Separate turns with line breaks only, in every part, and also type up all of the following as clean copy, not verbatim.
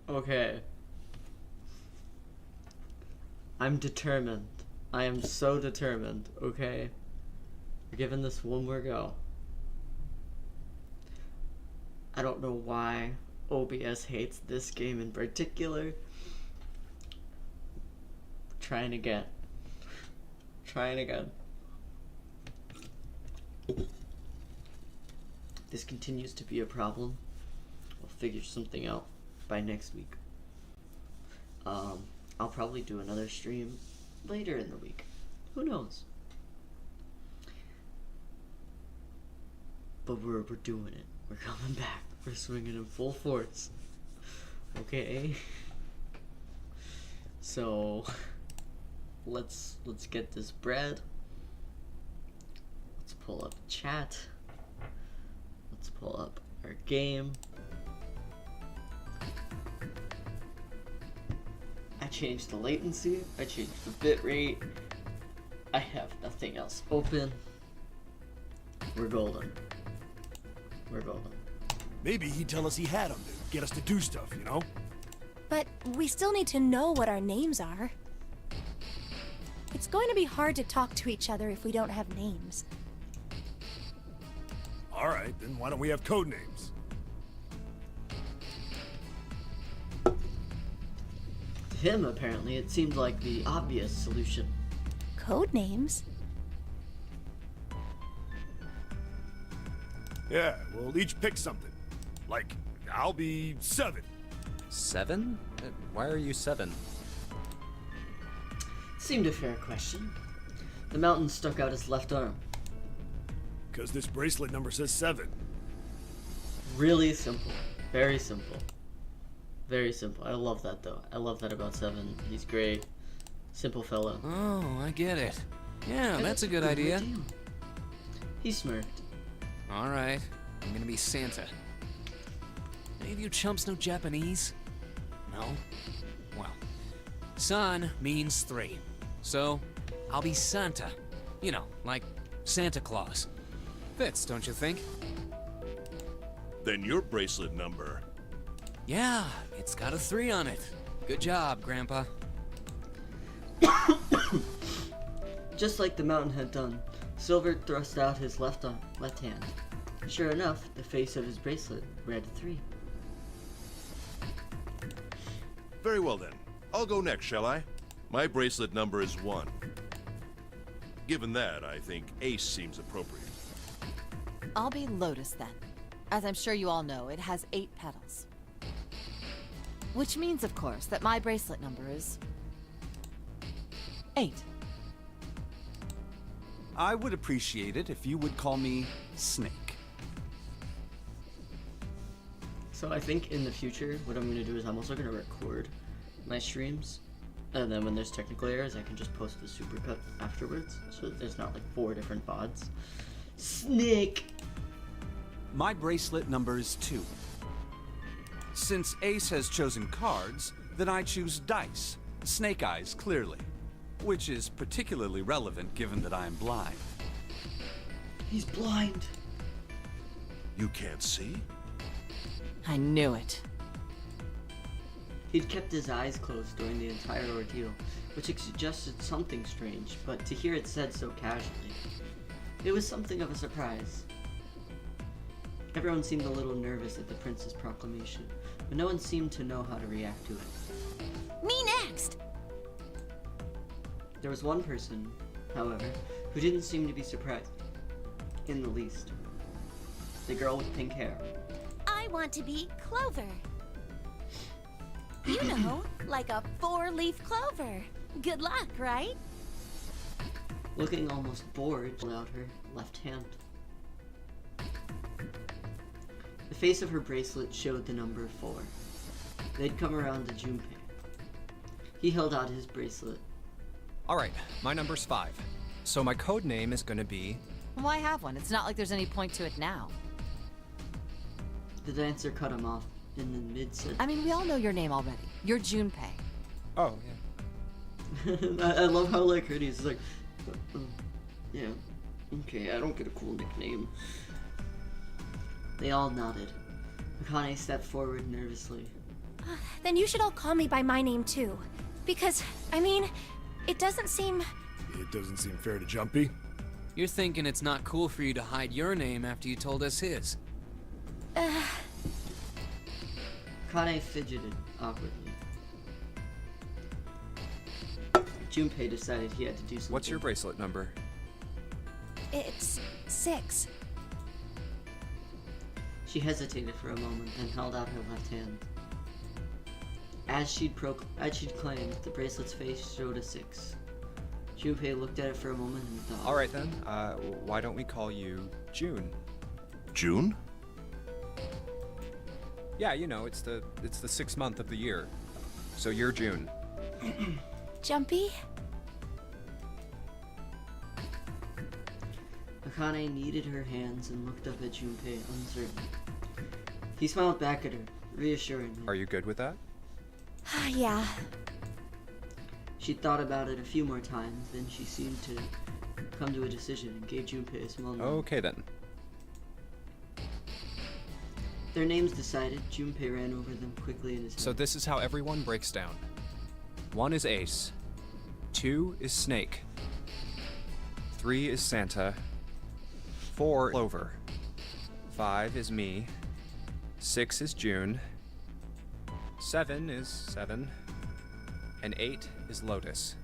Okay. I'm determined. I am so determined, okay? We're giving this one more go. I don't know why OBS hates this game in particular. Trying again. Trying again. This continues to be a problem. We'll figure something out by next week. I'll probably do another stream later in the week. Who knows? But we're doing it. We're coming back. We're swinging in full force. Okay? So let's get this bread. Let's pull up chat. Let's pull up our game. I changed the latency. I changed the bit rate. I have nothing else open. We're golden. We're golden.
Maybe he'd tell us he had them to get us to do stuff, you know?
But we still need to know what our names are. It's going to be hard to talk to each other if we don't have names.
Alright, then why don't we have code names?
To him, apparently, it seemed like the obvious solution.
Code names?
Yeah, we'll each pick something. Like, I'll be 7.
7? Why are you 7?
Seemed a fair question. The mountain stuck out his left arm.
Because this bracelet number says 7.
Really simple. Very simple. Very simple. I love that, though. I love that about 7. He's great. Simple fellow.
Oh, I get it. Yeah, that's a good idea.
He smirked.
Alright, I'm gonna be Santa. Any of you chumps know Japanese? No? Well, san means 3. So, I'll be Santa. You know, like Santa Claus. Fits, don't you think?
Then your bracelet number.
Yeah, it's got a 3 on it. Good job, Grandpa.
Just like the mountain had done, Silver thrust out his left hand. Sure enough, the face of his bracelet read 3.
Very well then. I'll go next, shall I? My bracelet number is 1. Given that, I think Ace seems appropriate.
I'll be Lotus then. As I'm sure you all know, it has 8 petals. Which means, of course, that my bracelet number is 8.
I would appreciate it if you would call me Snake.
So I think in the future, what I'm going to do is I'm also going to record my streams. And then when there's technical errors, I can just post the supercut afterwards. So that there's not like 4 different VODs. Snake!
My bracelet number is 2. Since Ace has chosen cards, then I choose dice. Snake eyes, clearly. Which is particularly relevant given that I am blind.
He's blind.
You can't see?
I knew it.
He'd kept his eyes closed during the entire ordeal, which suggested something strange, but to hear it said so casually, it was something of a surprise. Everyone seemed a little nervous at the prince's proclamation, but no one seemed to know how to react to it.
Me next!
There was one person, however, who didn't seem to be surprised in the least. The girl with pink hair.
I want to be Clover. You know, like a 4-leaf clover. Good luck, right?
Looking almost bored, pulled out her left hand. The face of her bracelet showed the number 4. They'd come around to Junpei. He held out his bracelet.
Alright, my number's 5. So my code name is gonna be...
Why have one? It's not like there's any point to it now.
The dancer cut him off in the mid-sentence.
I mean, we all know your name already. You're Junpei.
Oh, yeah.
I love how, like, Hoodie's like, yeah, okay, I don't get a cool nickname. They all nodded. Akane stepped forward nervously.
Then you should all call me by my name too. Because, I mean, it doesn't seem...
It doesn't seem fair to Jumpy.
You're thinking it's not cool for you to hide your name after you told us his.
Kane fidgeted awkwardly. Junpei decided he had to do something.
What's your bracelet number?
It's 6.
She hesitated for a moment, then held out her left hand. As she'd claimed, the bracelet's face showed a 6. Junpei looked at it for a moment and thought.
All right then. Why don't we call you June?
June?
Yeah, you know, it's the 6th month of the year. So you're June.
Jumpy?
Akane kneaded her hands and looked up at Junpei, uncertain. He smiled back at her, reassuring her.
Are you good with that?
Yeah.
She thought about it a few more times, then she seemed to come to a decision and gave Junpei a small nod.
Okay then.
Their names decided, Junpei ran over them quickly in his head.
So this is how everyone breaks down. 1 is Ace. 2 is Snake. 3 is Santa. 4 Clover. 5 is me. 6 is June. 7 is 7. And 8 is Lotus.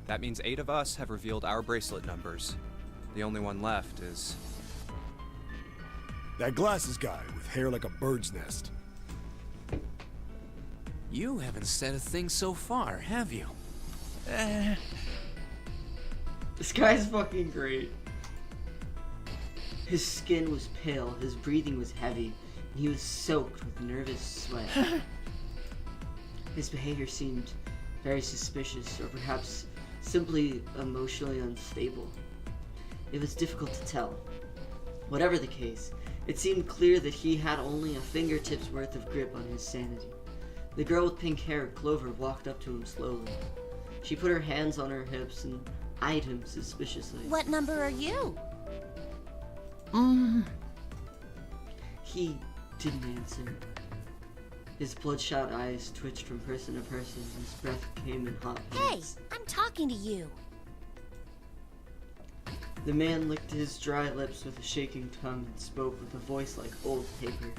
That means 8 of us have revealed our bracelet numbers. The only one left is...
That glasses guy with hair like a bird's nest.
You haven't said a thing so far, have you?
This guy's fucking great. His skin was pale, his breathing was heavy, and he was soaked with nervous sweat. His behavior seemed very suspicious, or perhaps simply emotionally unstable. It was difficult to tell. Whatever the case, it seemed clear that he had only a fingertip's worth of grip on his sanity. The girl with pink hair, Clover, walked up to him slowly. She put her hands on her hips and eyed him suspiciously.
What number are you?
He didn't answer. His bloodshot eyes twitched from person to person, and his breath came in hot
Hey,
beats.
I'm talking to you.
The man licked his dry lips with a shaking tongue and spoke with a voice like old paper.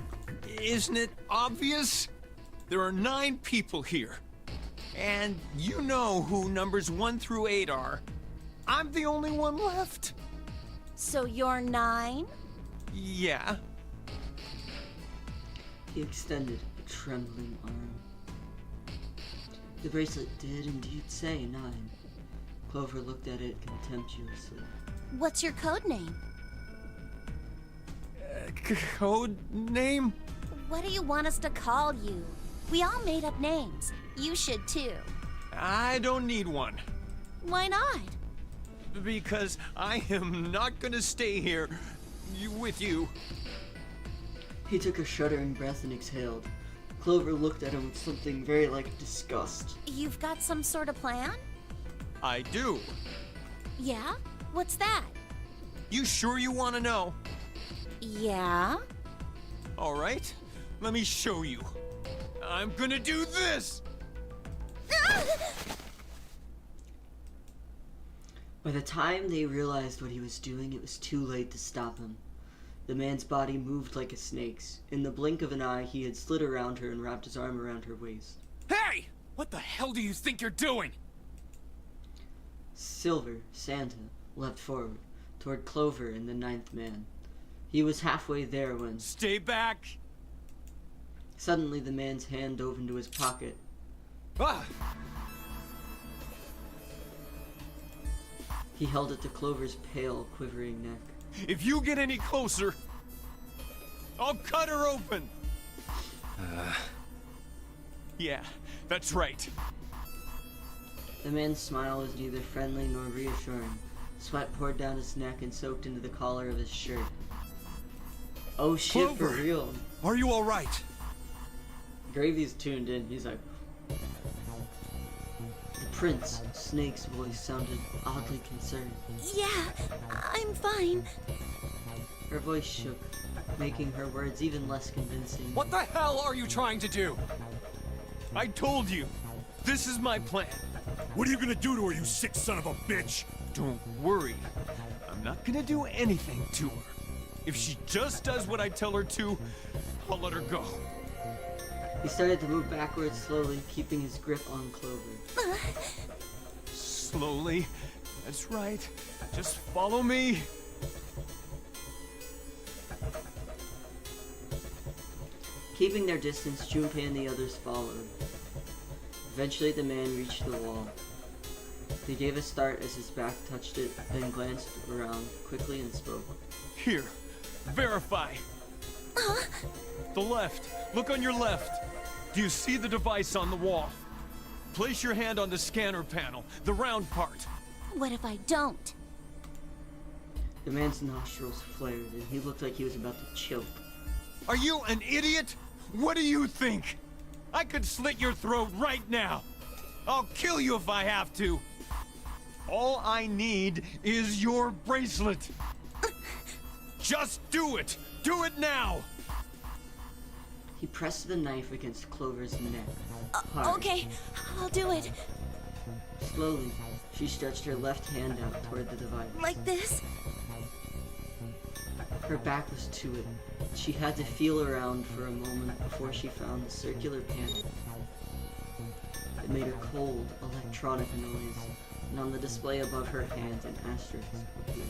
Isn't it obvious? There are 9 people here. And you know who numbers 1 through 8 are. I'm the only one left.
So you're 9?
Yeah.
He extended a trembling arm. The bracelet did indeed say 9. Clover looked at it contemptuously.
What's your code name?
Code name?
What do you want us to call you? We all made up names. You should too.
I don't need one.
Why not?
Because I am not gonna stay here with you.
He took a shuddering breath and exhaled. Clover looked at him with something very like disgust.
You've got some sort of plan?
I do.
Yeah? What's that?
You sure you want to know?
Yeah?
All right, let me show you. I'm gonna do this!
By the time they realized what he was doing, it was too late to stop him. The man's body moved like a snake's. In the blink of an eye, he had slid around her and wrapped his arm around her waist.
Hey! What the hell do you think you're doing?
Silver, Santa, leapt forward, toward Clover and the 9th man. He was halfway there when...
Stay back!
Suddenly, the man's hand dove into his pocket.
Ah!
He held it to Clover's pale, quivering neck.
If you get any closer, I'll cut her open! Yeah, that's right.
The man's smile was neither friendly nor reassuring. Sweat poured down his neck and soaked into the collar of his shirt. Oh shit, for
Clover!
real.
Are you all right?
Gravy's tuned in. He's like... The prince, Snake's voice sounded oddly concerned.
Yeah, I'm fine.
Her voice shook, making her words even less convincing.
What the hell are you trying to do?
I told you. This is my plan.
What are you gonna do to her, you sick son of a bitch?
Don't worry. I'm not gonna do anything to her. If she just does what I tell her to, I'll let her go.
He started to move backwards slowly, keeping his grip on Clover.
Slowly. That's right. Just follow me.
Keeping their distance, Junpei and the others followed. Eventually, the man reached the wall. He gave a start as his back touched it, then glanced around quickly and spoke.
Here. Verify. The left. Look on your left. Do you see the device on the wall? Place your hand on the scanner panel, the round part.
What if I don't?
The man's nostrils flared, and he looked like he was about to choke.
Are you an idiot? What do you think? I could slit your throat right now. I'll kill you if I have to. All I need is your bracelet. Just do it! Do it now!
He pressed the knife against Clover's neck. Hard.
Okay, I'll do it.
Slowly, she stretched her left hand out toward the device.
Like this?
Her back was to it. She had to feel around for a moment before she found the circular panel. It made a cold, electronic noise, and on the display above her hand, an asterisk appeared.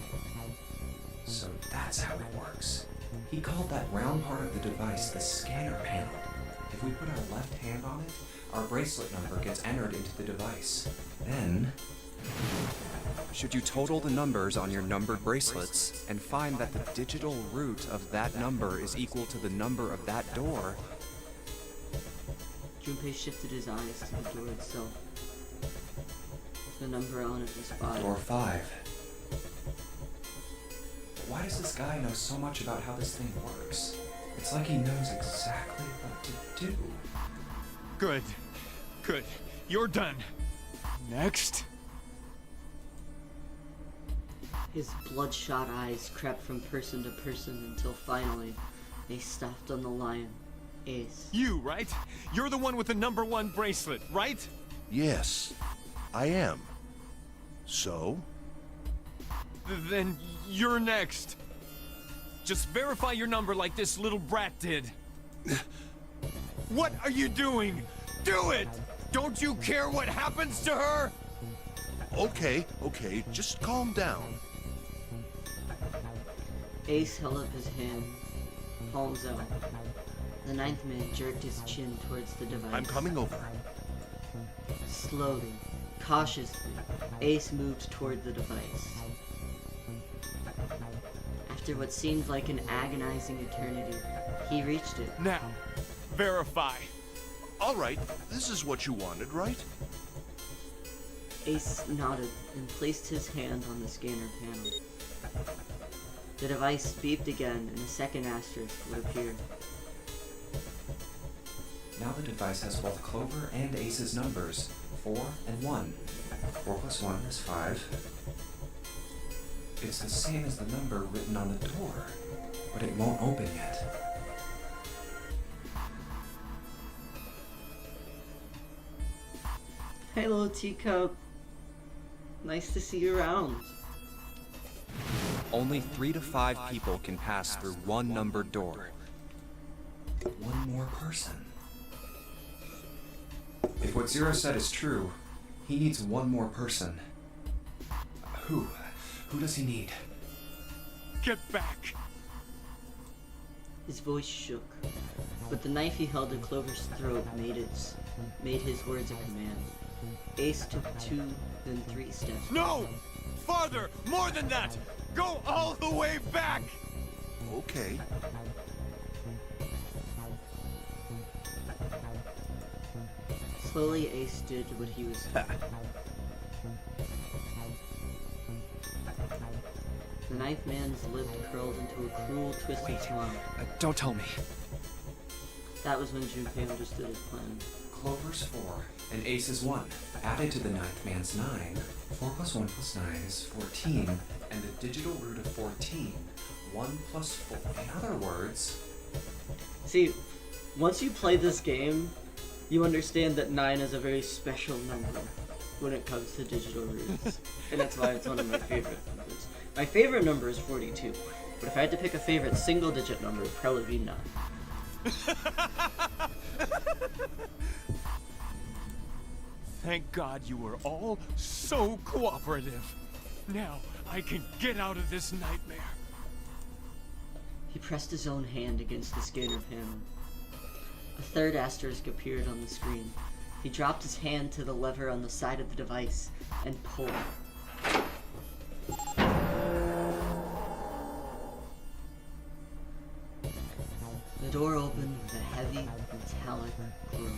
So that's how it works. He called that round part of the device the scanner panel. If we put our left hand on it, our bracelet number gets entered into the device. Then...
Should you total the numbers on your numbered bracelets and find that the digital root of that number is equal to the number of that door...
Junpei shifted his eyes to the door itself. The number on it was 5.
Door 5. Why does this guy know so much about how this thing works? It's like he knows exactly what to do.
Good. Good. You're done. Next.
His bloodshot eyes crept from person to person until finally they stopped on the lion, Ace.
You, right? You're the one with the number 1 bracelet, right?
Yes, I am. So?
Then you're next. Just verify your number like this little brat did. What are you doing? Do it! Don't you care what happens to her?
Okay, just calm down.
Ace held up his hand, palms out. The 9th man jerked his chin towards the device.
I'm coming over.
Slowly, cautiously, Ace moved toward the device. After what seemed like an agonizing eternity, he reached it.
Now, verify.
All right, this is what you wanted, right?
Ace nodded and placed his hand on the scanner panel. The device beeped again and a second asterisk would appear.
Now the device has both Clover and Ace's numbers, 4 and 1. 4 plus 1 is 5. It's the same as the number written on the door, but it won't open yet.
Hey little teacup. Nice to see you around.
Only 3 to 5 people can pass through one numbered door.
One more person. If what Zero said is true, he needs one more person. Who? Who does he need?
Get back.
His voice shook, but the knife he held to Clover's throat made his words a command. Ace took 2, then 3 steps.
No! Farther! More than that! Go all the way back!
Okay.
Slowly, Ace did what he was told. The 9th man's lip curled into a cruel, twisted smile.
Don't tell me.
That was when Junpei understood his plan.
Clover's 4 and Ace's 1. Added to the 9th man's 9. 4 plus 1 plus 9 is 14, and the digital root of 14. 1 plus 4. In other words...
See, once you play this game, You understand that 9 is a very special number when it comes to digital roots. And that's why it's one of my favorite numbers. My favorite number is 42. But if I had to pick a favorite single-digit number, it'd probably be 9.
Thank God you were all so cooperative. Now I can get out of this nightmare.
He pressed his own hand against the scanner panel. A third asterisk appeared on the screen. He dropped his hand to the lever on the side of the device and pulled. The door opened with a heavy, metallic groan.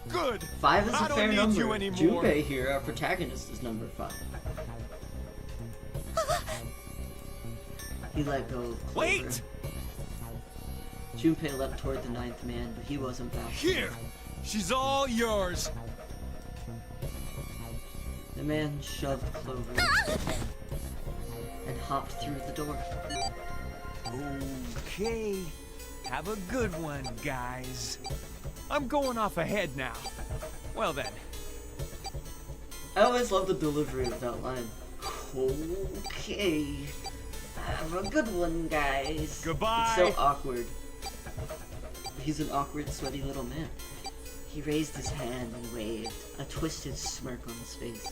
Good!
5 is
I
a
don't
fair
need
number.
you anymore.
Junpei here, our protagonist, is number 5. He let go of Clover.
Wait!
Junpei leapt toward the 9th man, but he wasn't fast.
Here! She's all yours!
The man shoved Clover and hopped through the door.
Okay. Have a good one, guys. I'm going off ahead now. Well then.
I always love the delivery of that line. Okay. Have a good one, guys.
Goodbye.
It's so awkward. He's an awkward, sweaty little man. He raised his hand and waved, a twisted smirk on his face.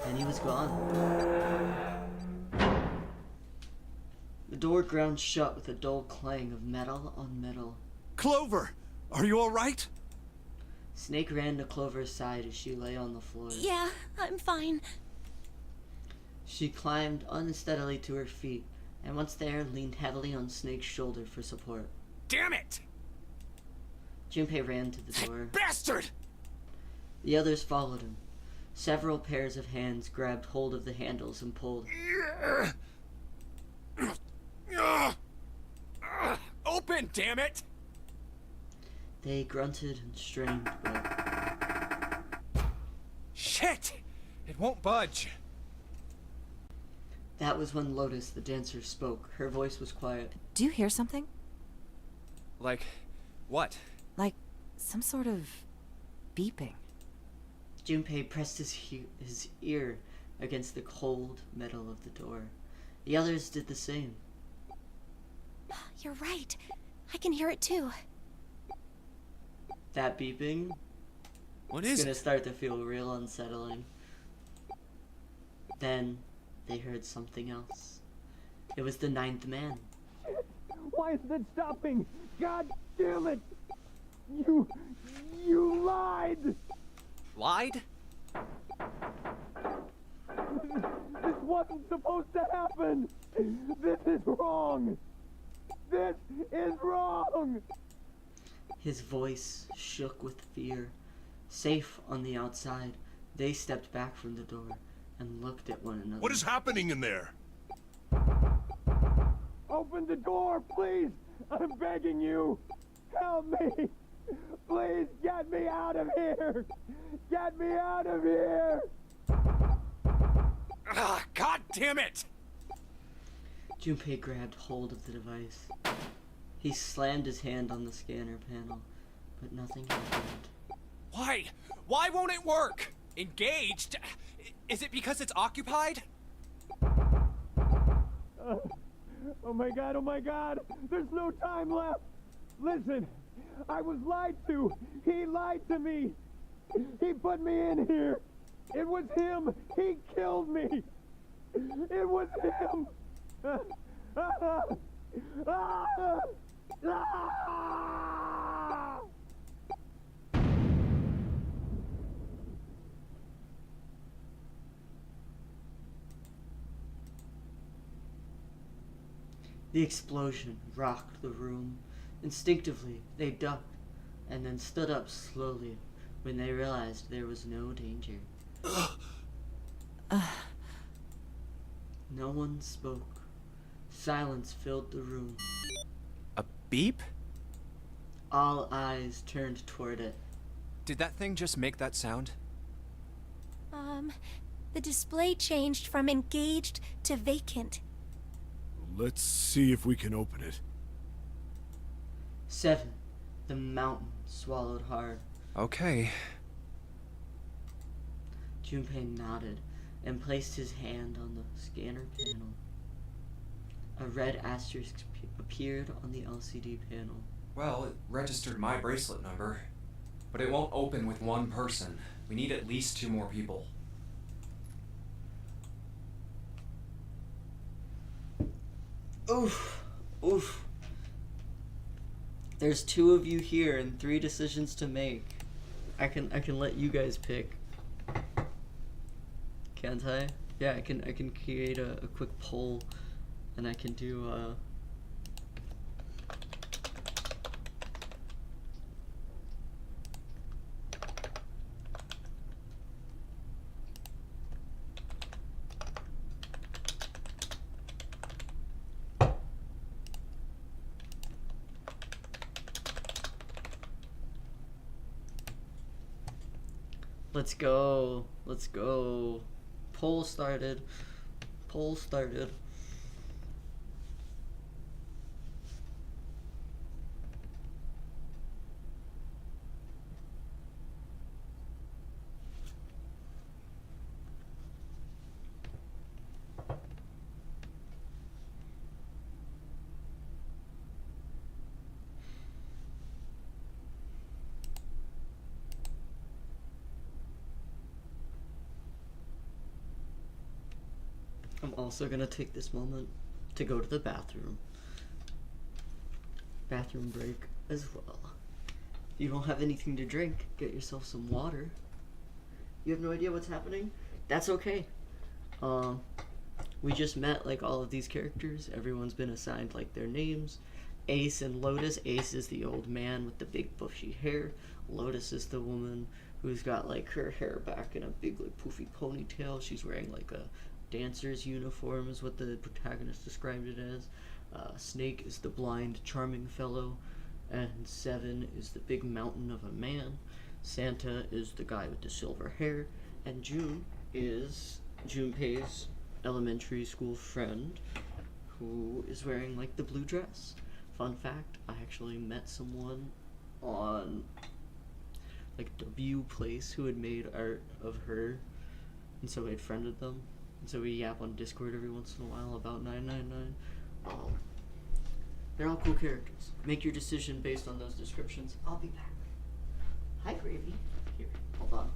Then he was gone. The door ground shut with a dull clang of metal on metal.
Clover, are you all right?
Snake ran to Clover's side as she lay on the floor.
Yeah, I'm fine.
She climbed unsteadily to her feet, and once there, leaned heavily on Snake's shoulder for support.
Damn it!
Junpei ran to the door.
Bastard!
The others followed him. Several pairs of hands grabbed hold of the handles and pulled.
Open, damn it!
They grunted and strained, but
Shit! It won't budge.
that was when Lotus, the dancer, spoke. Her voice was quiet.
Do you hear something?
Like, what?
Like some sort of beeping.
Junpei pressed his ear against the cold metal of the door. The others did the same.
You're right. I can hear it too.
That beeping
What
is
is
gonna
it?
start to feel real unsettling. Then they heard something else. It was the 9th man.
Why isn't it stopping? God damn it! You lied!
Lied?
This wasn't supposed to happen! This is wrong! This is wrong!
His voice shook with fear. Safe on the outside, they stepped back from the door and looked at one another.
What is happening in there?
Open the door, please! I'm begging you! Help me! Please get me out of here! Get me out of here! Ah, God damn it!
Junpei grabbed hold of the device. He slammed his hand on the scanner panel, but nothing happened.
Why? Why won't it work? Engaged? Is it because it's occupied?
Oh my god, there's no time left! Listen, I was lied to! He lied to me! He put me in here! It was him! He killed me! It was him!
The explosion rocked the room. Instinctively, they ducked, and then stood up slowly when they realized there was no danger. No one spoke. Silence filled the room.
A beep?
All eyes turned toward it.
Did that thing just make that sound?
The display changed from engaged to vacant.
Let's see if we can open it.
7, The mountain swallowed hard.
Okay.
Junpei nodded and placed his hand on the scanner panel. A red asterisk appeared on the LCD panel.
Well, it registered my bracelet number, but it won't open with one person. We need at least 2 more people.
Oof. Oof. There's 2 of you here and 3 decisions to make. I can let you guys pick. Can't I? Yeah, I can create a quick poll, and I can do let's go. Let's go. Poll started. Poll started. I'm also gonna take this moment to go to the bathroom. Bathroom break as well. If you don't have anything to drink, get yourself some water. You have no idea what's happening? That's okay. We just met like all of these characters. Everyone's been assigned like their names. Ace and Lotus. Ace is the old man with the big bushy hair. Lotus is the woman who's got like her hair back in a big like poofy ponytail. She's wearing like a dancer's uniform is what the protagonist described it as. Snake is the blind, charming fellow, and Seven is the big mountain of a man. Santa is the guy with the silver hair, and June is Junpei's elementary school friend who is wearing like the blue dress. Fun fact, I actually met someone on like W Place who had made art of her, and so I had friended them. And so we yap on Discord every once in a while about 999. They're all cool characters. Make your decision based on those descriptions. I'll be back. Hi, Gravy. Here, hold on.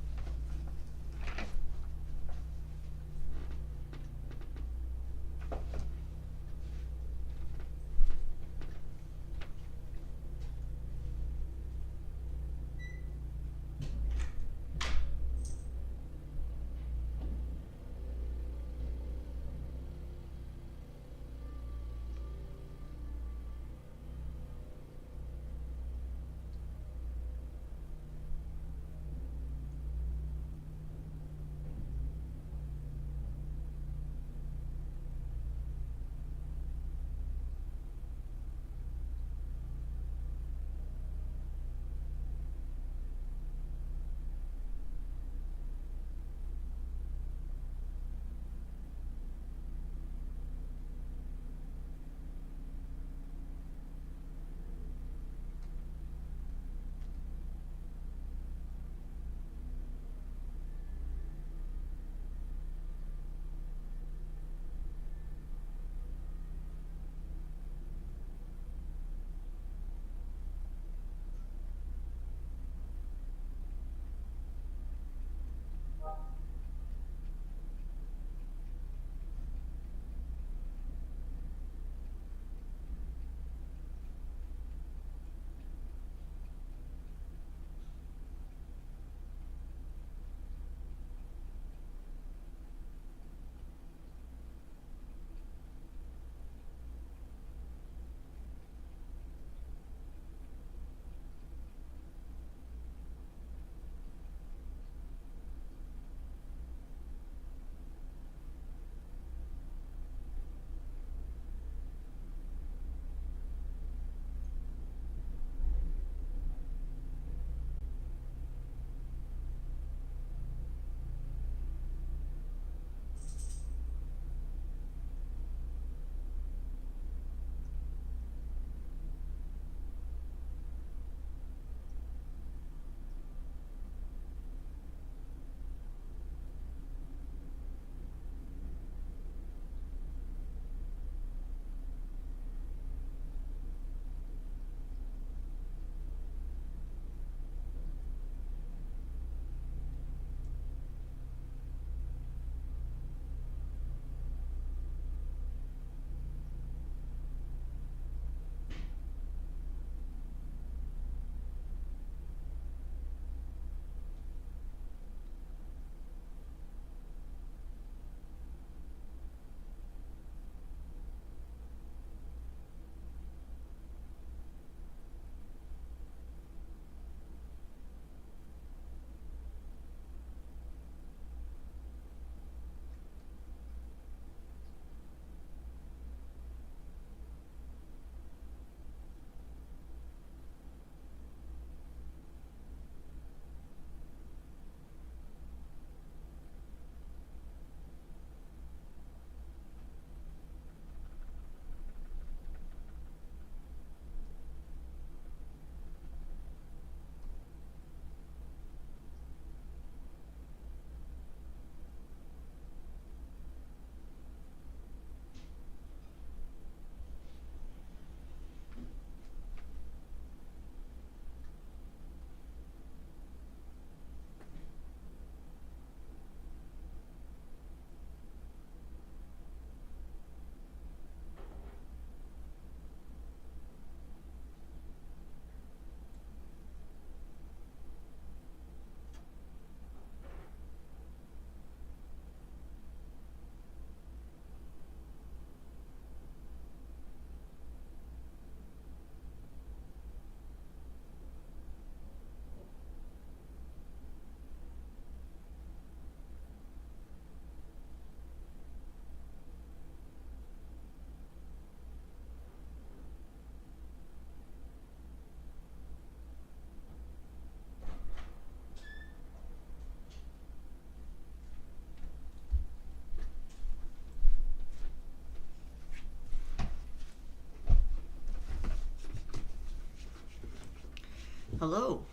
Hello.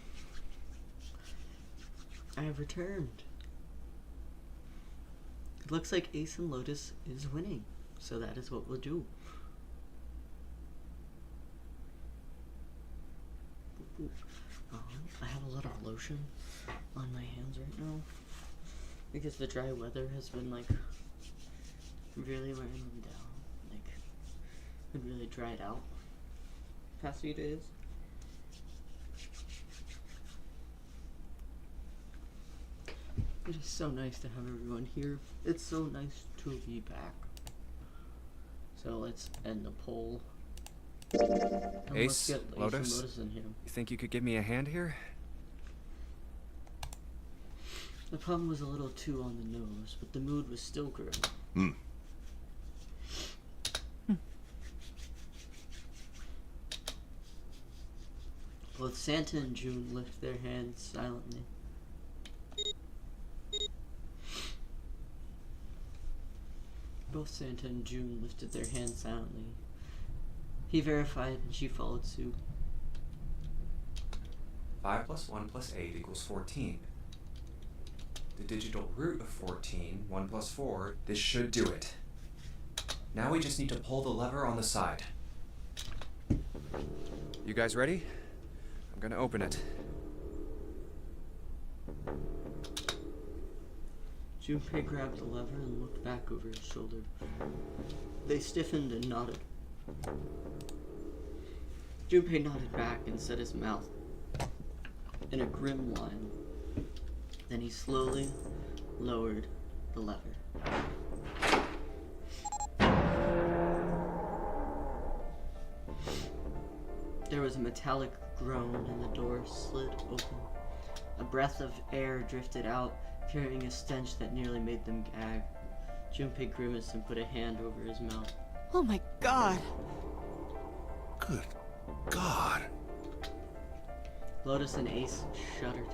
I have returned. It looks like Ace and Lotus is winning, so that is what we'll do. I have a lot of lotion on my hands right now because the dry weather has been like really wearing them down. Like, it really dried out past few days. It is so nice to have everyone here. It's so nice to be back. So let's end the poll. And
Ace,
let's get
Lotus,
Lotus in here.
you think you could give me a hand here?
The problem was a little too on the nose, but the mood was still good. Both Santa and June lift their hands silently. Both Santa and June lifted their hands silently. He verified and she followed suit.
5 plus 1 plus 8 equals 14. The digital root of 14, 1 plus 4, this should do it. Now we just need to pull the lever on the side.
You guys ready? I'm gonna open it.
Junpei grabbed the lever and looked back over his shoulder. They stiffened and nodded. Junpei nodded back and set his mouth in a grim line. Then he slowly lowered the lever. There was a metallic groan and the door slid open. A breath of air drifted out, carrying a stench that nearly made them gag. Junpei grimaced and put a hand over his mouth.
Oh my god!
Good God.
Lotus and Ace shuddered.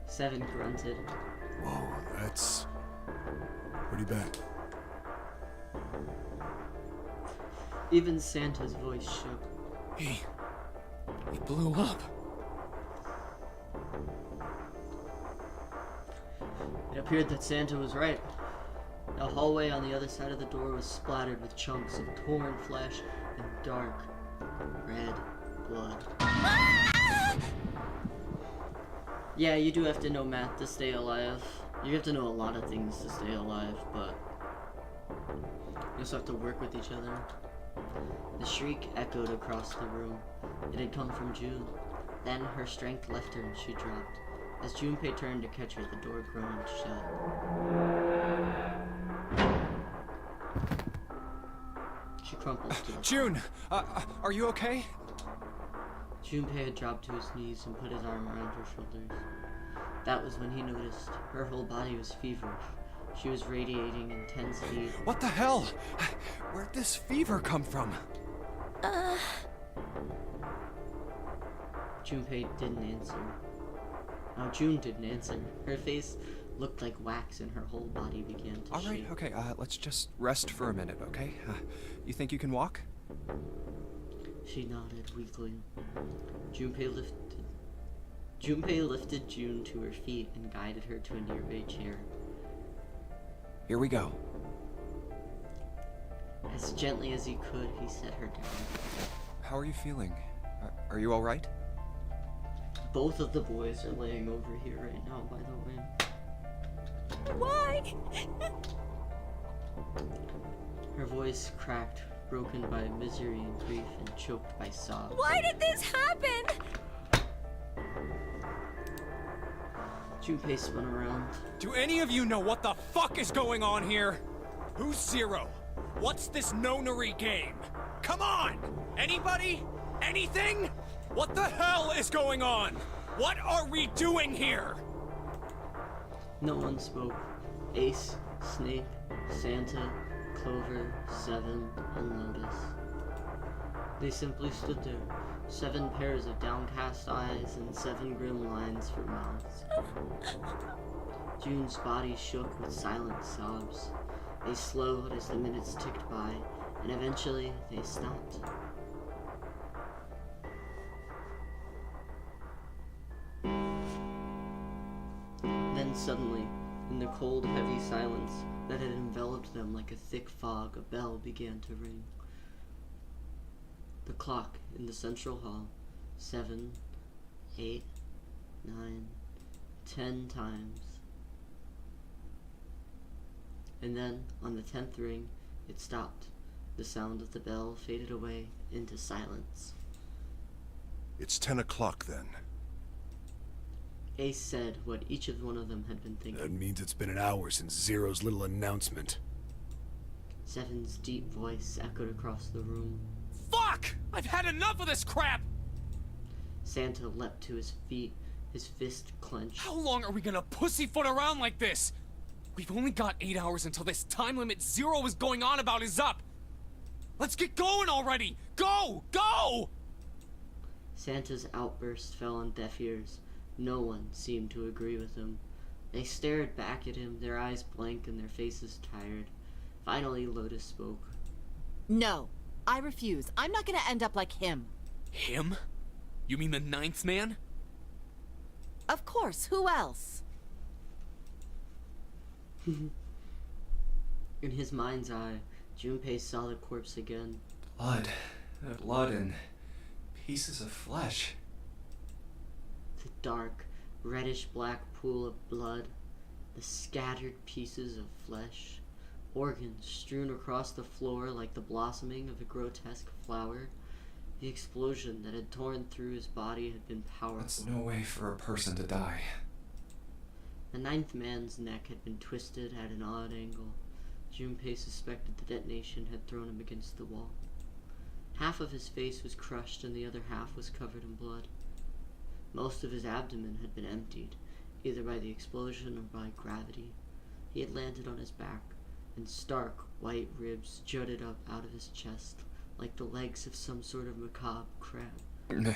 Seven grunted.
Whoa, that's pretty bad.
Even Santa's voice shook.
He blew up.
It appeared that Santa was right. The hallway on the other side of the door was splattered with chunks of torn flesh and dark, red blood. Yeah, you do have to know math to stay alive. You have to know a lot of things to stay alive, but you also have to work with each other. The shriek echoed across the room. It had come from June. Then her strength left her and she dropped. As Junpei turned to catch her, the door groaned shut. She crumpled to the
June, are you okay?
Junpei had dropped to his knees and put his arm around her shoulders. That was when he noticed her whole body was feverish. She was radiating intense heat.
What the hell? Where'd this fever come from?
Junpei didn't answer. No, June didn't answer. Her face looked like wax and her whole body began to
All right,
shake.
okay, let's just rest for a minute, okay? You think you can walk?
She nodded weakly. Junpei lifted June to her feet and guided her to a nearby chair.
Here we go.
As gently as he could, he set her down.
How are you feeling? Are you all right?
Both of the boys are laying over here right now, by the way.
Why?
Her voice cracked, broken by misery and grief and choked by sobs.
Why did this happen?
Junpei spun around.
Do any of you know what the fuck is going on here? Who's Zero? What's this Nonary game? Come on! Anybody? Anything? What the hell is going on? What are we doing here?
No one spoke. Ace, Snake, Santa, Clover, Seven, and Lotus. They simply stood there, 7 pairs of downcast eyes and 7 grim lines for mouths. June's body shook with silent sobs. They slowed as the minutes ticked by, and eventually they stopped. suddenly, in the cold, heavy silence that had enveloped them like a thick fog, a bell began to ring. The clock in the central hall, 7, 8, 9, 10 times. And then, on the 10th ring, it stopped. The sound of the bell faded away into silence.
It's 10 o'clock then.
Ace said what each of one of them had been thinking.
That means it's been an hour since Zero's little announcement.
7's deep voice echoed across the room.
Fuck! I've had enough of this crap!
Santa leapt to his feet, his fist clenched.
How long are we gonna pussyfoot around like this? We've only got 8 hours until this time limit Zero is going on about is up! Let's get going already! Go! Go!
Santa's outburst fell on deaf ears. No one seemed to agree with him. They stared back at him, their eyes blank and their faces tired. Finally, Lotus spoke.
No, I refuse. I'm not gonna end up like him.
Him? You mean the 9th man?
Of course, who else?
In his mind's eye, Junpei saw the corpse again.
Blood. Blood and pieces of flesh.
The dark, reddish-black pool of blood, the scattered pieces of flesh, organs strewn across the floor like the blossoming of a grotesque flower. The explosion that had torn through his body had been powerful.
That's no way for a person to die.
The 9th man's neck had been twisted at an odd angle. Junpei suspected the detonation had thrown him against the wall. Half of his face was crushed and the other half was covered in blood. Most of his abdomen had been emptied, either by the explosion or by gravity. He had landed on his back, and stark white ribs jutted up out of his chest, like the legs of some sort of macabre crab.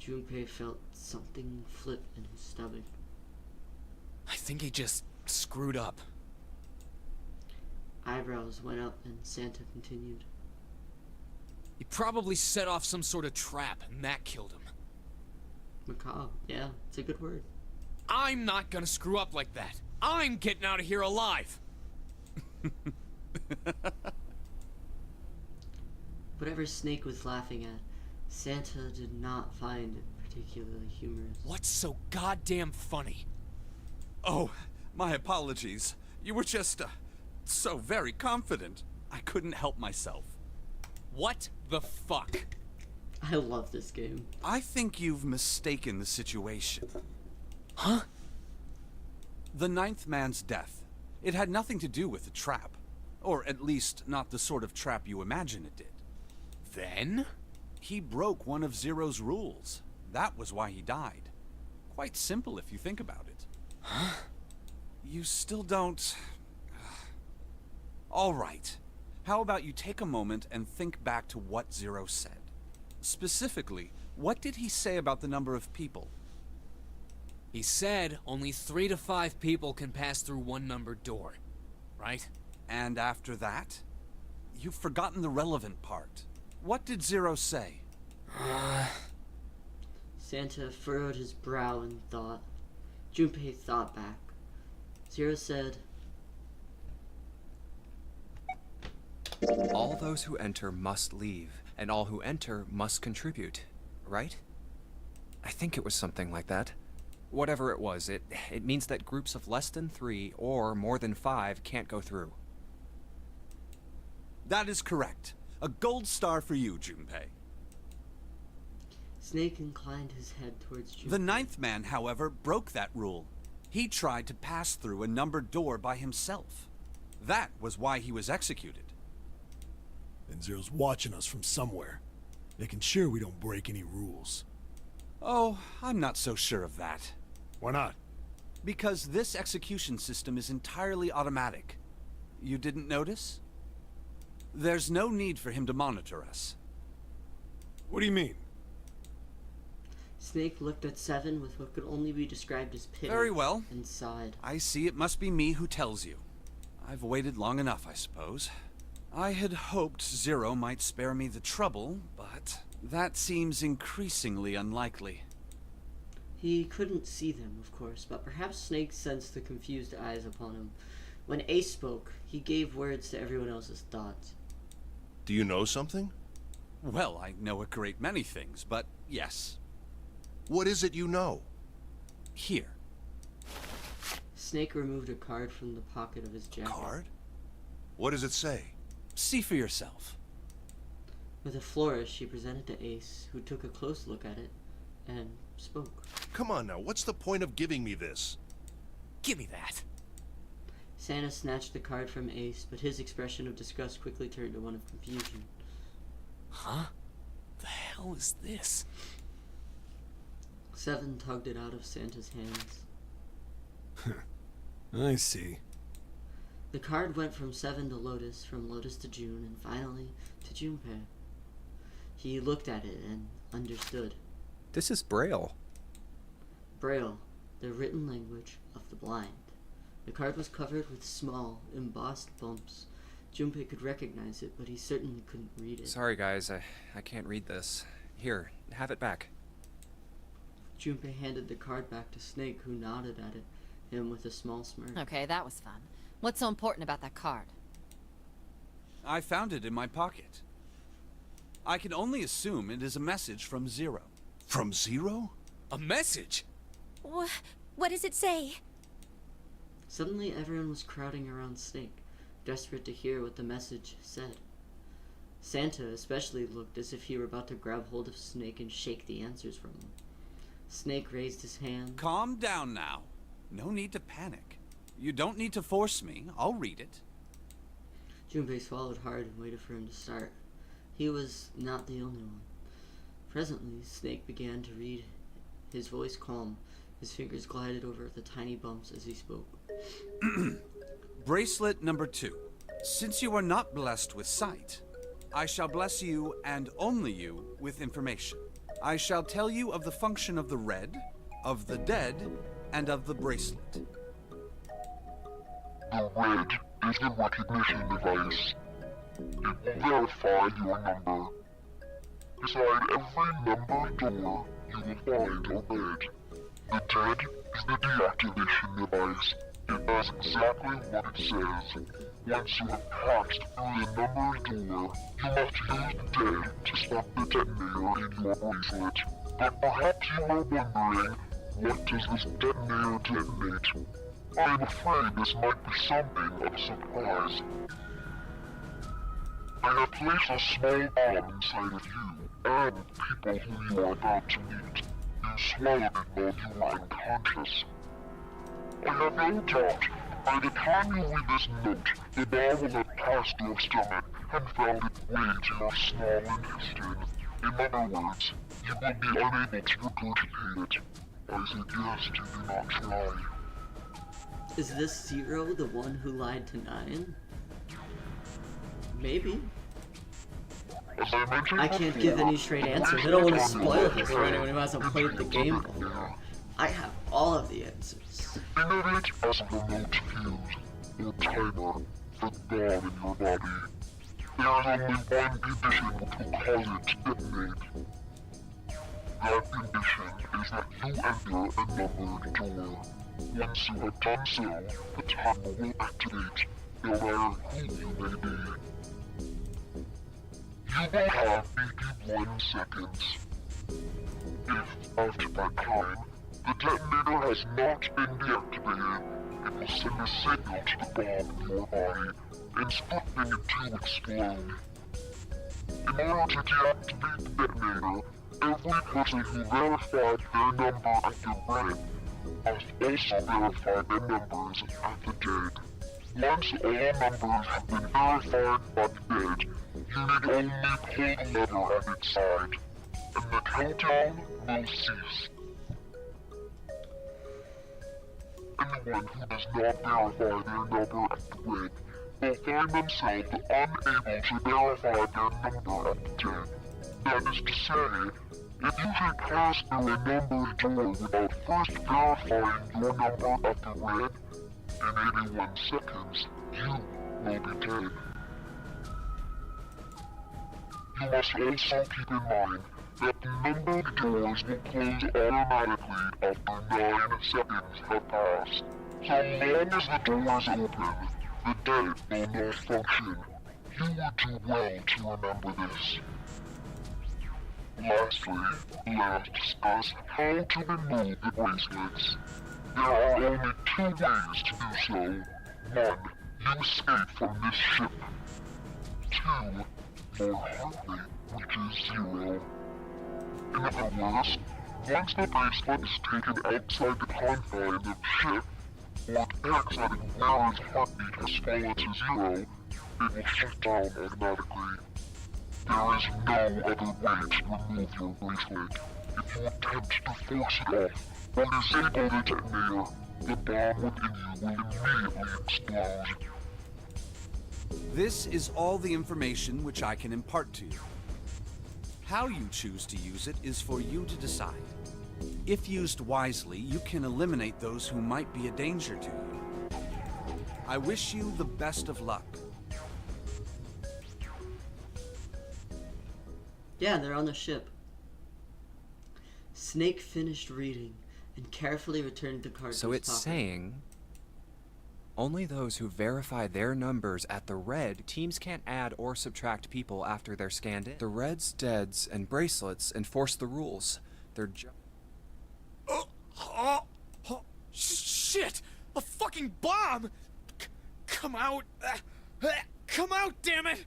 Junpei felt something flip in his stomach.
I think he just screwed up.
Eyebrows went up and Santa continued.
He probably set off some sort of trap, and that killed him.
Macabre, yeah, it's a good word.
I'm not gonna screw up like that. I'm getting out of here alive.
Whatever Snake was laughing at, Santa did not find it particularly humorous.
What's so goddamn funny?
Oh, my apologies. You were just, so very confident. I couldn't help myself.
What the fuck?
I love this game.
I think you've mistaken the situation.
Huh?
The 9th man's death. It had nothing to do with the trap. Or at least, not the sort of trap you imagine it did.
Then?
He broke one of Zero's rules. That was why he died. Quite simple if you think about it.
Huh?
You still don't... All right. How about you take a moment and think back to what Zero said? Specifically, what did he say about the number of people?
He said only 3 to 5 people can pass through one numbered door, right?
And after that? You've forgotten the relevant part. What did Zero say?
Santa furrowed his brow in thought. Junpei thought back. Zero said,
All those who enter must leave, and all who enter must contribute, right? I think it was something like that. Whatever it was, it means that groups of less than 3 or more than 5 can't go through.
That is correct. A gold star for you, Junpei.
Snake inclined his head towards Junpei.
The 9th man, however, broke that rule. He tried to pass through a numbered door by himself. That was why he was executed.
And Zero's watching us from somewhere, making sure we don't break any rules.
Oh, I'm not so sure of that.
Why not?
Because this execution system is entirely automatic. You didn't notice? There's no need for him to monitor us.
What do you mean?
Snake looked at Seven with what could only be described as pity.
Very well.
And sighed.
I see it must be me who tells you. I've waited long enough, I suppose. I had hoped Zero might spare me the trouble, but that seems increasingly unlikely.
He couldn't see them, of course, but perhaps Snake sensed the confused eyes upon him. When Ace spoke, he gave words to everyone else's thoughts.
Do you know something?
Well, I know a great many things, but yes.
What is it you know?
Here.
Snake removed a card from the pocket of his jacket.
Card? What does it say?
See for yourself.
With a flourish, she presented to Ace, who took a close look at it and spoke.
Come on now, what's the point of giving me this?
Give me that.
Santa snatched the card from Ace, but his expression of disgust quickly turned to one of confusion.
Huh? The hell is this?
Seven tugged it out of Santa's hands.
I see.
The card went from Seven to Lotus, from Lotus to June, and finally to Junpei. He looked at it and understood.
This is Braille.
Braille, the written language of the blind. The card was covered with small, embossed bumps. Junpei could recognize it, but he certainly couldn't read it.
Sorry guys, I can't read this. Here, have it back.
Junpei handed the card back to Snake, who nodded at him with a small smirk.
Okay, that was fun. What's so important about that card?
I found it in my pocket. I can only assume it is a message from Zero.
From Zero?
A message?
What does it say?
Suddenly, everyone was crowding around Snake, desperate to hear what the message said. Santa especially looked as if he were about to grab hold of Snake and shake the answers from him. Snake raised his hand.
Calm down now. No need to panic. You don't need to force me. I'll read it.
Junpei swallowed hard and waited for him to start. He was not the only one. Presently, Snake began to read, his voice calm. His fingers glided over the tiny bumps as he spoke.
Bracelet number 2. Since you are not blessed with sight, I shall bless you, and only you, with information. I shall tell you of the function of the red, of the dead, and of the bracelet.
The red is the recognition device. It will verify your number. Beside every numbered door, you will find a red. The dead is the deactivation device. It does exactly what it says. Once you have passed through the numbered door, you must use the dead to stop the detonator in your bracelet. But perhaps you are wondering, what does this detonator detonate? I am afraid this might be something of a surprise. I have placed a small bomb inside of you, and people who you are about to meet. You swallowed it while you were unconscious. I have no doubt, by the time you read this note, the bomb will have passed your stomach and found its way to your small intestine. In other words, you will be unable to regurgitate it. I suggest you do not try.
Is this Zero the one who lied to Nine? Maybe.
As I mentioned
I can't give any straight answers. I don't want to spoil this for anyone who hasn't played the game before. I have all of the answers.
Think of it as a remote fuse, or timer, for the bomb in your body. There is only one condition which will cause it to detonate. That condition is that you enter a numbered door. Once you have done so, the timer will activate, no matter who you may be. You will have 81 seconds. If, after that time, the detonator has not been deactivated, it will send a signal to the bomb in your body, instructing it to explode. In order to deactivate the detonator, every person who verified their number at the red must also verify their numbers at the dead. Once all numbers have been verified by the dead, you need only pull the lever at its side, and the countdown will cease. Anyone who does not verify their number at the red will find themselves unable to verify their number at the dead. That is to say, if you should pass through a numbered door without first verifying your number at the red, in 81 seconds, you will be dead. You must also keep in mind that the numbered doors will close automatically after 9 seconds have passed. So long as the doors open, the dead will not function. You would do well to remember this. Lastly, let's discuss how to remove the bracelets. There are only 2 ways to do so. 1. You escape from this ship. 2. Your heart rate reaches 0. In other words, once the bracelet is taken outside the confines of ship, or detects that a wearer's heartbeat has fallen to 0, it will shut down automatically. There is no other way to remove your bracelet. If you attempt to force it off or disable the detonator, the bomb within you will immediately explode.
This is all the information which I can impart to you. How you choose to use it is for you to decide. If used wisely, you can eliminate those who might be a danger to you. I wish you the best of luck.
Yeah, they're on the ship. Snake finished reading and carefully returned the card
So
to his
it's
pocket.
saying only those who verify their numbers at the red teams can't add or subtract people after they're scanned in. The reds, deads, and bracelets enforce the rules. They're
Shit! A fucking bomb! Come out! Come out, damn it!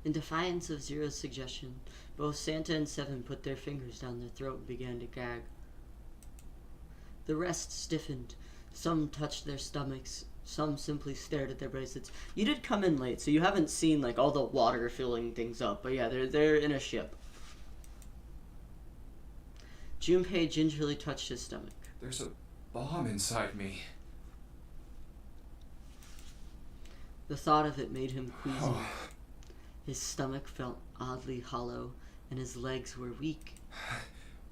In defiance of Zero's suggestion, both Santa and Seven put their fingers down their throat and began to gag. The rest stiffened. Some touched their stomachs. Some simply stared at their bracelets. You did come in late, so you haven't seen like all the water filling things up. But yeah, they're in a ship. Junpei gingerly touched his stomach.
There's a bomb inside me.
The thought of it made him queasy. His stomach felt oddly hollow, and his legs were weak.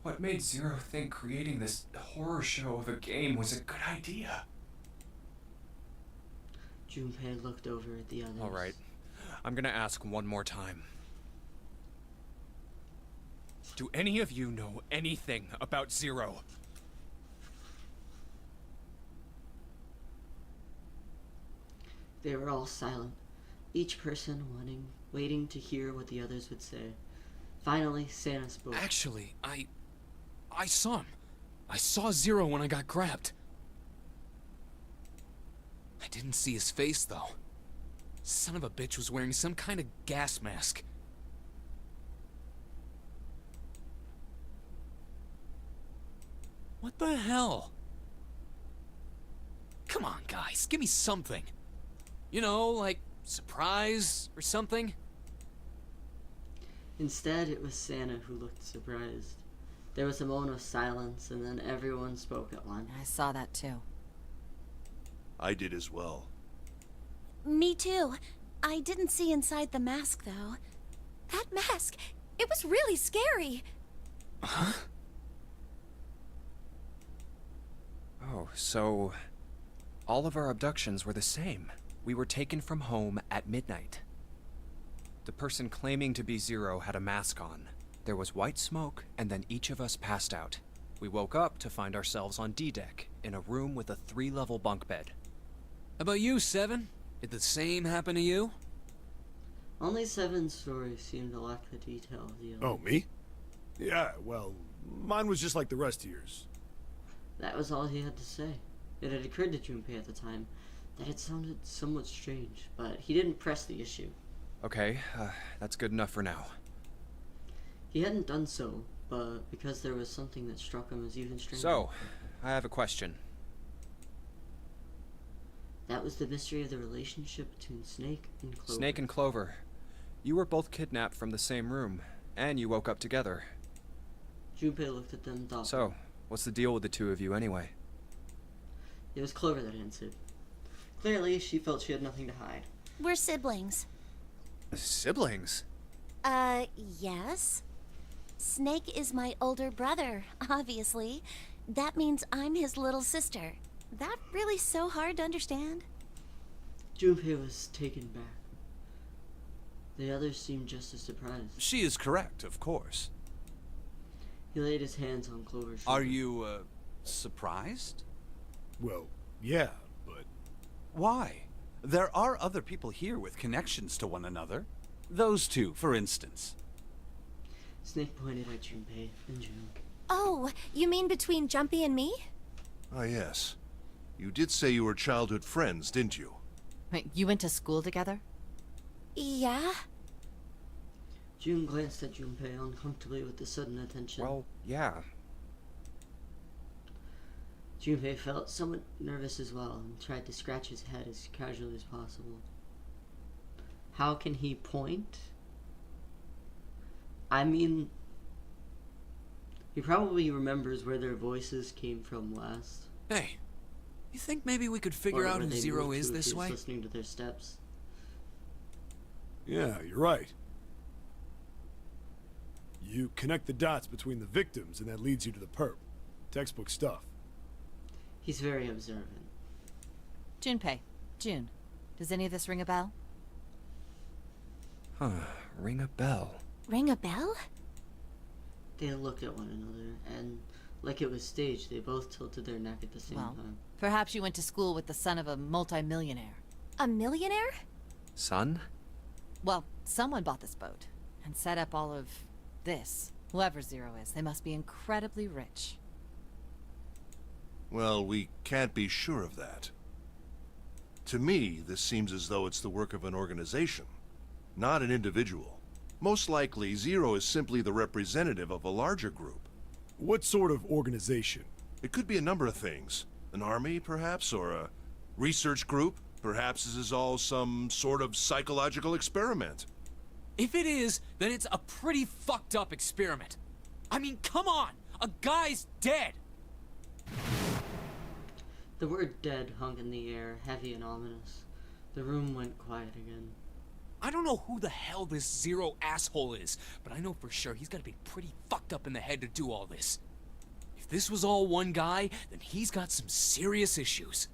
What made Zero think creating this horror show of a game was a good idea?
Junpei looked over at the others.
Alright, I'm gonna ask one more time. Do any of you know anything about Zero?
They were all silent, each person waiting to hear what the others would say. Finally, Santa spoke.
Actually, I saw him. I saw Zero when I got grabbed. I didn't see his face, though. Son of a bitch was wearing some kind of gas mask. What the hell? Come on, guys, give me something. You know, like surprise or something?
Instead, it was Santa who looked surprised. There was a moment of silence, and then everyone spoke at once.
I saw that too.
I did as well.
Me too. I didn't see inside the mask, though.
That mask! It was really scary!
Huh?
Oh, so all of our abductions were the same. We were taken from home at midnight. The person claiming to be Zero had a mask on. There was white smoke, and then each of us passed out. We woke up to find ourselves on D-Deck, in a room with a 3-level bunk bed.
How about you, Seven? Did the same happen to you?
Only Seven's story seemed to lack the detail of the other.
Oh, me? Yeah, well, mine was just like the rest of yours.
That was all he had to say. It had occurred to Junpei at the time that it sounded somewhat strange, but he didn't press the issue.
Okay, that's good enough for now.
He hadn't done so, but because there was something that struck him as even stranger.
So, I have a question.
That was the mystery of the relationship between Snake and Clover.
Snake and Clover, you were both kidnapped from the same room, and you woke up together.
Junpei looked at them thoughtfully.
So, what's the deal with the two of you anyway?
It was Clover that answered. Clearly, she felt she had nothing to hide.
We're siblings.
Siblings?
Yes. Snake is my older brother, obviously. That means I'm his little sister. That really so hard to understand?
Junpei was taken back. The others seemed just as surprised.
She is correct, of course.
He laid his hands on Clover's shoulder.
Are you, surprised?
Well, yeah, but
Why? There are other people here with connections to one another. Those two, for instance.
Snake pointed at Junpei and June.
Oh, you mean between Jumpy and me?
Ah, yes. You did say you were childhood friends, didn't you?
Wait, you went to school together?
Yeah.
June glanced at Junpei uncomfortably with the sudden attention.
Well, yeah.
Junpei felt somewhat nervous as well and tried to scratch his head as casually as possible. How can he point? I mean, he probably remembers where their voices came from last.
Hey, you think maybe we could figure
Or
out
where
who
they
Zero
moved
is
to if
this
he was
way?
listening to their steps.
yeah, you're right. You connect the dots between the victims, and that leads you to the perp. Textbook stuff.
He's very observant.
Junpei. June. Does any of this ring a bell?
Huh. Ring a bell.
Ring a bell?
They looked at one another, and like it was staged, they both tilted their neck at the same
Well,
time.
perhaps you went to school with the son of a multimillionaire.
A millionaire?
Son?
Well, someone bought this boat and set up all of this. Whoever Zero is, they must be incredibly rich.
Well, we can't be sure of that. To me, this seems as though it's the work of an organization, not an individual. Most likely, Zero is simply the representative of a larger group.
What sort of organization?
It could be a number of things. An army, perhaps, or a research group. Perhaps this is all some sort of psychological experiment.
If it is, then it's a pretty fucked up experiment. I mean, come on! A guy's dead!
The word dead hung in the air, heavy and ominous. The room went quiet again.
I don't know who the hell this Zero asshole is, but I know for sure he's gotta be pretty fucked up in the head to do all this. If this was all one guy, then he's got some serious issues.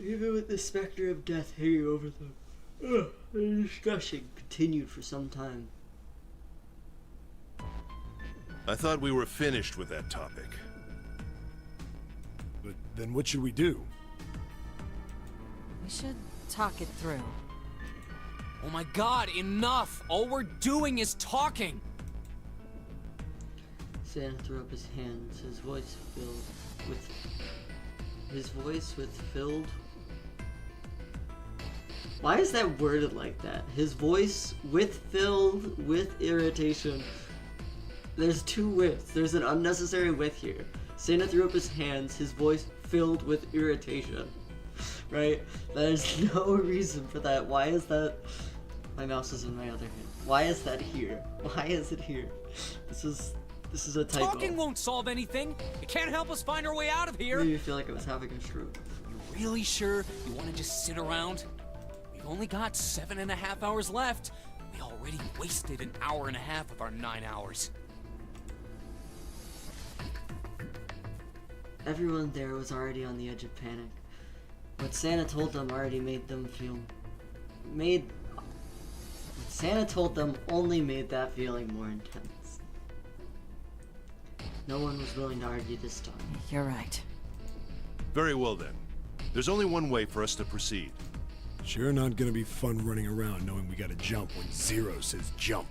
Even with the specter of death hanging over them, the discussion continued for some time.
I thought we were finished with that topic.
But then what should we do?
We should talk it through.
Oh my god, enough! All we're doing is talking!
Santa threw up his hands, his voice filled. Why is that worded like that? His voice filled with irritation. There's two withs. There's an unnecessary with here. Santa threw up his hands, his voice filled with irritation. Right? There's no reason for that. Why is that? My mouse is in my other hand. Why is that here? Why is it here? This is a typo.
Talking won't solve anything! It can't help us find our way out of here!
Made me feel like I was having a stroke.
You really sure you want to just sit around? We've only got 7.5 hours left. We already wasted an hour and a half of our 9 hours.
Everyone there was already on the edge of panic. What Santa told them already made them feel... What Santa told them only made that feeling more intense. No one was willing to argue this time.
You're right.
Very well then. There's only one way for us to proceed.
Sure not gonna be fun running around knowing we gotta jump when Zero says jump.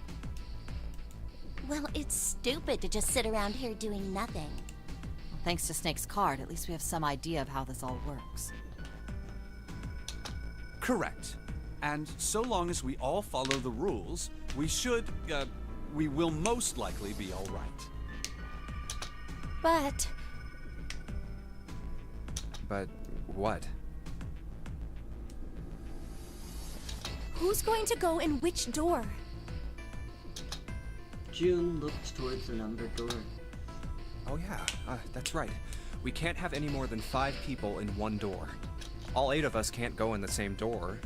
Well, it's stupid to just sit around here doing nothing.
Thanks to Snake's card, at least we have some idea of how this all works.
Correct. And so long as we all follow the rules, we will most likely be all right.
But what?
Who's going to go in which door?
June looked towards the numbered door.
Oh yeah, that's right. We can't have any more than 5 people in one door. All 8 of us can't go in the same door.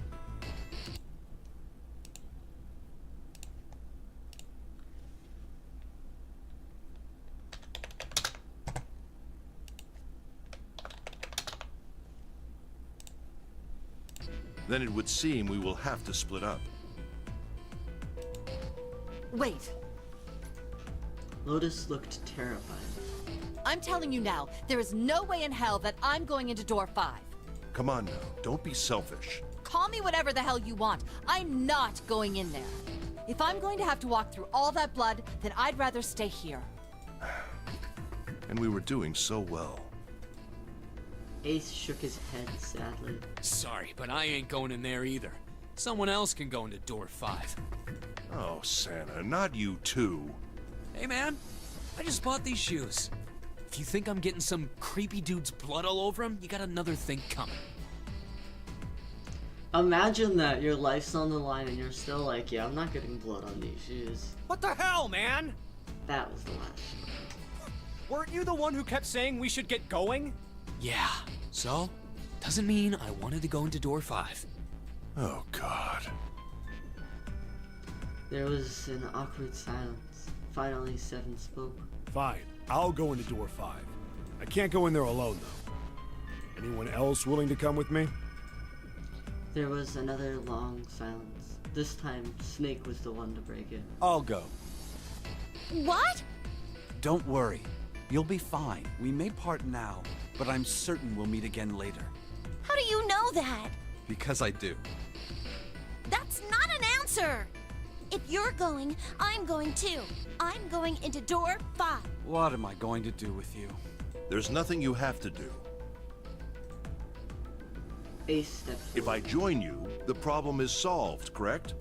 Then it would seem we will have to split up.
Wait.
Lotus looked terrified.
I'm telling you now, there is no way in hell that I'm going into door 5.
Come on now, don't be selfish.
Call me whatever the hell you want. I'm not going in there. If I'm going to have to walk through all that blood, then I'd rather stay here.
And we were doing so well.
Ace shook his head sadly.
Sorry, but I ain't going in there either. Someone else can go into door 5.
Oh, Santa, not you too.
Hey man, I just bought these shoes. If you think I'm getting some creepy dude's blood all over them, you got another thing coming.
Imagine that your life's on the line and you're still like, yeah, I'm not getting blood on these shoes.
What the hell, man?
That was the last show.
Weren't you the one who kept saying we should get going?
Yeah, so? Doesn't mean I wanted to go into door 5.
Oh, God.
There was an awkward silence. Finally, Seven spoke.
Fine, I'll go into door 5. I can't go in there alone, though. Anyone else willing to come with me?
There was another long silence. This time, Snake was the one to break it.
I'll go.
What?
Don't worry. You'll be fine. We may part now, but I'm certain we'll meet again later.
How do you know that?
Because I do.
That's not an answer! If you're going, I'm going too. I'm going into door 5.
What am I going to do with you?
There's nothing you have to do.
Ace stepped forward.
If I join you, the problem is solved, correct?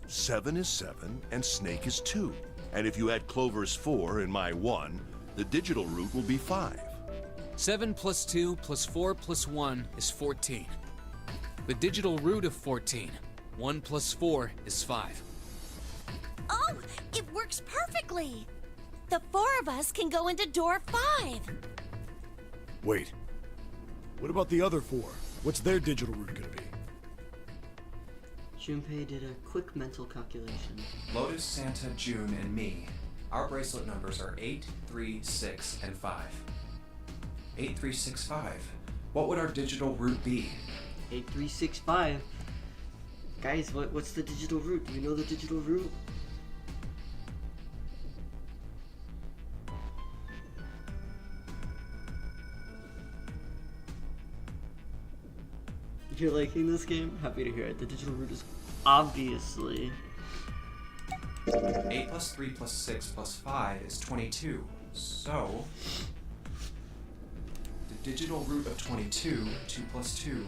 7 is 7, and Snake is 2. And if you add Clover's 4 and my 1, the digital root will be 5.
7 plus 2 plus 4 plus 1 is 14. The digital root of 14, 1 plus 4 is 5.
Oh, it works perfectly! The 4 of us can go into door 5.
Wait. What about the other 4? What's their digital root gonna be?
Junpei did a quick mental calculation.
Lotus, Santa, June, and me. Our bracelet numbers are 8, 3, 6, and 5. 8, 3, 6, 5. What would our digital root be?
8365. Guys, what's the digital root? Do you know the digital root? If you're liking this game, happy to hear it. The digital root is obviously
8 plus 3 plus 6 plus 5 is 22. So, the digital root of 22, 2 plus 2,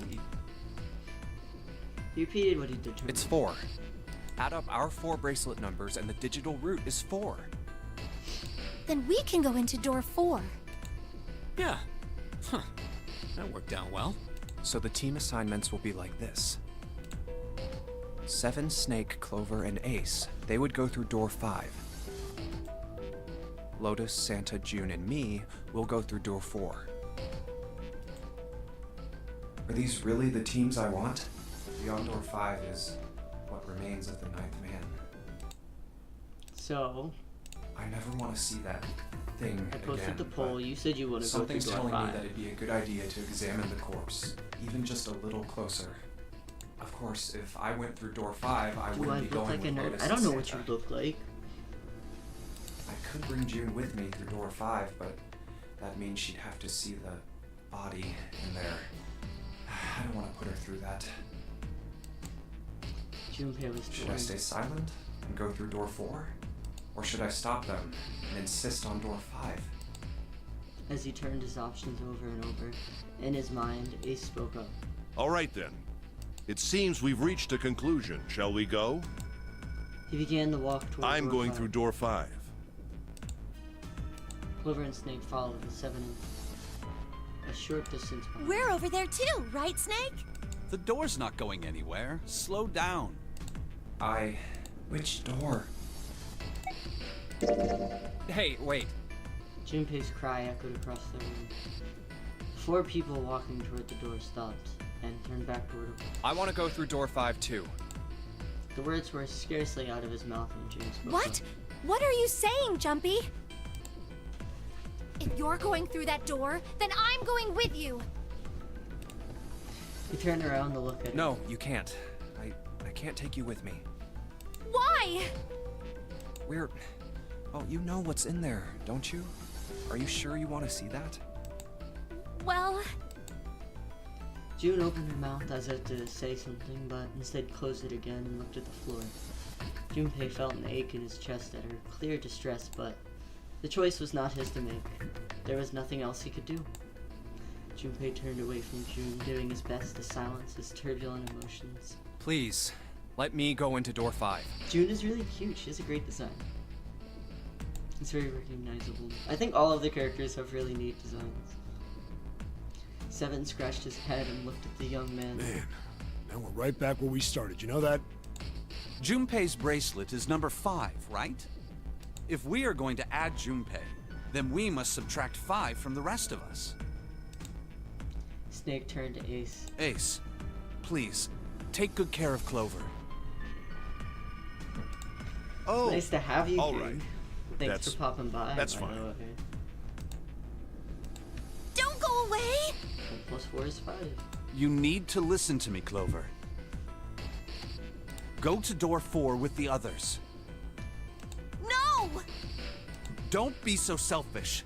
He repeated what he determined.
It's 4. Add up our 4 bracelet numbers and the digital root is 4.
Then we can go into door 4.
Yeah. Huh. That worked out well.
So the team assignments will be like this. 7, Snake, Clover, and Ace. They would go through door 5. Lotus, Santa, June, and me will go through door 4.
Are these really the teams I want? Beyond door 5 is what remains of the 9th man.
So,
I never want to see that thing
I posted
again,
the poll.
but
You said you want to go through
something's
door
telling
5.
me that it'd be a good idea to examine the corpse, even just a little closer. Of course, if I went through door 5, I
Do I
wouldn't be
look
going
like a
with
nerd?
Lotus
I don't
and
know what you
Santa.
look like.
I could bring June with me through door 5, but that means she'd have to see the body in there. I don't want to put her through that.
Junpei was
Should I
torn.
stay silent and go through door 4? Or should I stop them and insist on door 5?
As he turned his options over and over, in his mind, Ace spoke up.
All right then. It seems we've reached a conclusion. Shall we go?
He began the walk toward
I'm
door
going
5.
through door 5.
Clover and Snake followed the 7 a short distance behind.
We're over there too, right, Snake?
The door's not going anywhere. Slow down.
Which door?
Hey, wait.
Junpei's cry echoed across the room. 4 people walking toward the door stopped and turned back toward him.
I want to go through door 5 too.
The words were scarcely out of his mouth when June spoke
What?
up.
What are you saying, Jumpy? If you're going through that door, then I'm going with you.
He turned around to look at
No,
him.
you can't. I can't take you with me.
Why?
We're Oh, you know what's in there, don't you? Are you sure you want to see that?
Well,
June opened her mouth as if to say something, but instead closed it again and looked at the floor. Junpei felt an ache in his chest at her clear distress, but the choice was not his to make. There was nothing else he could do. Junpei turned away from June, doing his best to silence his turbulent emotions.
Please, let me go into door 5.
June is really cute. She has a great design. It's very recognizable. I think all of the characters have really neat designs. Seven scratched his head and looked at the young man.
Man, now we're right back where we started. You know that?
Junpei's bracelet is number 5, right? If we are going to add Junpei, then we must subtract 5 from the rest of us.
Snake turned to Ace.
Ace, please, take good care of Clover.
Oh,
Nice to have you
all
here.
right.
Thanks
That's-
for popping by.
that's
by the
fine.
way.
Don't go away!
1 + 4 is 5.
You need to listen to me, Clover. Go to door 4 with the others.
No!
Don't be so selfish.